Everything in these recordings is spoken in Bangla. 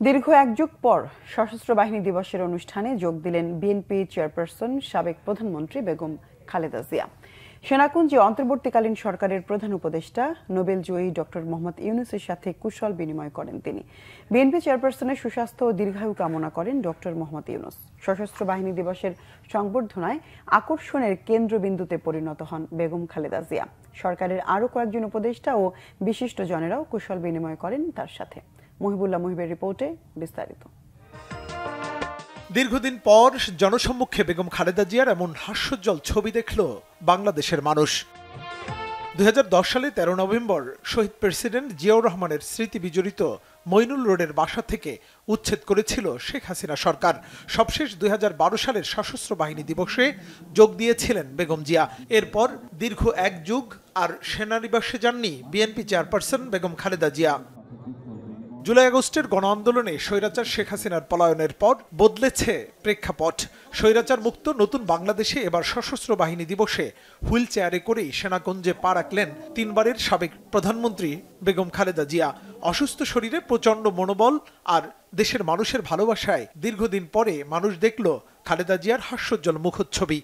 দীর্ঘ এক যুগ পর সশস্ত্র বাহিনী দিবসের অনুষ্ঠানে যোগ দিলেন বিএনপি চেয়ারপারসন সাবেক প্রধানমন্ত্রী বেগম খালেদা জিয়া। সেনাকুঞ্জে অন্তর্বর্তীকালীন সরকারের প্রধান উপদেষ্টা নোবেলজয়ী ডক্টর মোহাম্মদ ইউনূসের সাথে কুশল বিনিময় করেন তিনি। বিএনপি চেয়ারপারসনের সুস্বাস্থ্য ও দীর্ঘায়ু কামনা করেন ডক্টর মোহাম্মদ ইউনূস। সশস্ত্র বাহিনী দিবসের সংবর্ধনায় আকর্ষণের কেন্দ্রবিন্দুতে পরিণত হন বেগম খালেদা জিয়া। সরকারের আরও কয়েকজন উপদেষ্টা ও বিশিষ্টজনেরাও কুশল বিনিময় করেন তার সাথে। মহিবুল্লাহ মুহিবের রিপোর্টে বিস্তারিত। দীর্ঘদিন পর জনসম্মুখে বেগম খালেদা জিয়ার এমন হাস্যোজ্জ্বল ছবি দেখল বাংলাদেশের মানুষ। 2010 সালে 13 নভেম্বর শহীদ প্রেসিডেন্ট জিয়াউর রহমানের স্মৃতি বিজড়িত মইনুল রোডের বাসা থেকে উচ্ছেদ করেছিল শেখ হাসিনা সরকার। সবশেষ 2012 সালের সশস্ত্র বাহিনী দিবসে যোগ দিয়েছিলেন বেগম জিয়া। এরপর দীর্ঘ এক যুগ আর সেনানিবাসে যাননি বিএনপি চেয়ারপারসন বেগম খালেদা জিয়া। জুলাই আগস্টের গণ আন্দোলনে স্বৈরাচার শেখ হাসিনার পলায়নের পর বদলেছে প্রেক্ষাপট। স্বৈরাচার মুক্ত নতুন বাংলাদেশে এবার সশস্ত্র বাহিনী দিবসে হুইল চেয়ারে করেই সেনাকুঞ্জে পা রাখলেন তিনবারের সাবেক প্রধানমন্ত্রী বেগম খালেদা জিয়া। অসুস্থ শরীরে প্রচণ্ড মনোবল আর দেশের মানুষের ভালোবাসায় দীর্ঘদিন পরে মানুষ দেখল খালেদা জিয়ার হাস্যোজ্জ্বল মুখচ্ছবি।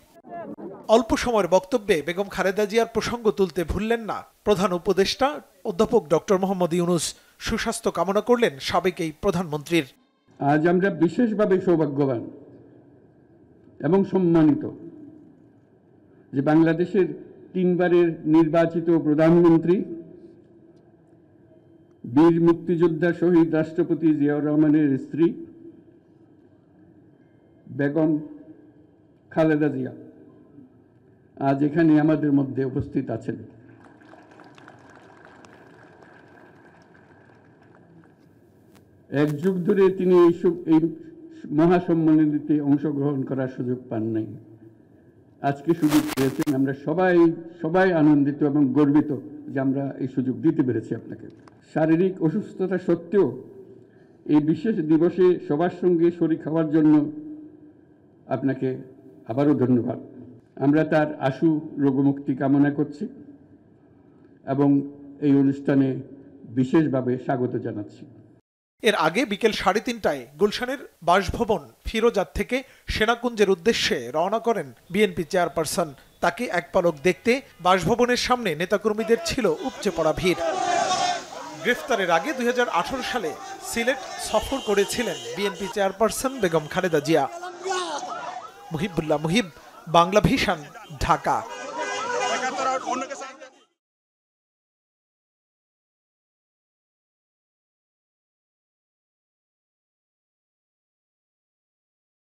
অল্প সময়ের বক্তব্যে বেগম খালেদা জিয়ার প্রসঙ্গ তুলতে ভুললেন না প্রধান উপদেষ্টা অধ্যাপক ডক্টর মোহাম্মদ ইউনূস। সুস্বাস্থ্য কামনা করলেন সাবেক এই প্রধানমন্ত্রীর। আজ আমরা বিশেষভাবে সৌভাগ্যবান এবং সম্মানিত যে বাংলাদেশের তিনবারের নির্বাচিত প্রধানমন্ত্রী বীর মুক্তিযোদ্ধা শহীদ রাষ্ট্রপতি জিয়াউর রহমানের স্ত্রী বেগম খালেদা জিয়া আজ এখানে আমাদের মধ্যে উপস্থিত আছেন। এক যুগ ধরে তিনি এই মহাসম্মেলনীতে অংশগ্রহণ করার সুযোগ পান নাই, আজকে সুযোগ পেয়েছেন। আমরা সবাই আনন্দিত এবং গর্বিত যে আমরা এই সুযোগ দিতে পেরেছি আপনাকে। শারীরিক অসুস্থতা সত্ত্বেও এই বিশেষ দিবসে সবার সঙ্গে শরীক হওয়ার জন্য আপনাকে আবারও ধন্যবাদ। আমরা তার আশু রোগমুক্তি কামনা করছি এবং এই অনুষ্ঠানে বিশেষভাবে স্বাগত জানাচ্ছি। এর আগে বিকেল 3:30টায় গুলশানের বাসভবন ফিরোজাত থেকে সেনাকুঞ্জের উদ্দেশ্যে রওনা করেন বিএনপি চেয়ারপারসন। তাকে এক পলক দেখতে বাসভবনের সামনে নেতাকর্মীদের ছিল উপচে পড়া ভিড়। গ্রেফতারের আগে 2018 সালে সিলেট সফর করেছিলেন BNP chairperson Begum Khaleda Zia. Muhibullah Muhib, Bangla vision, Dhaka.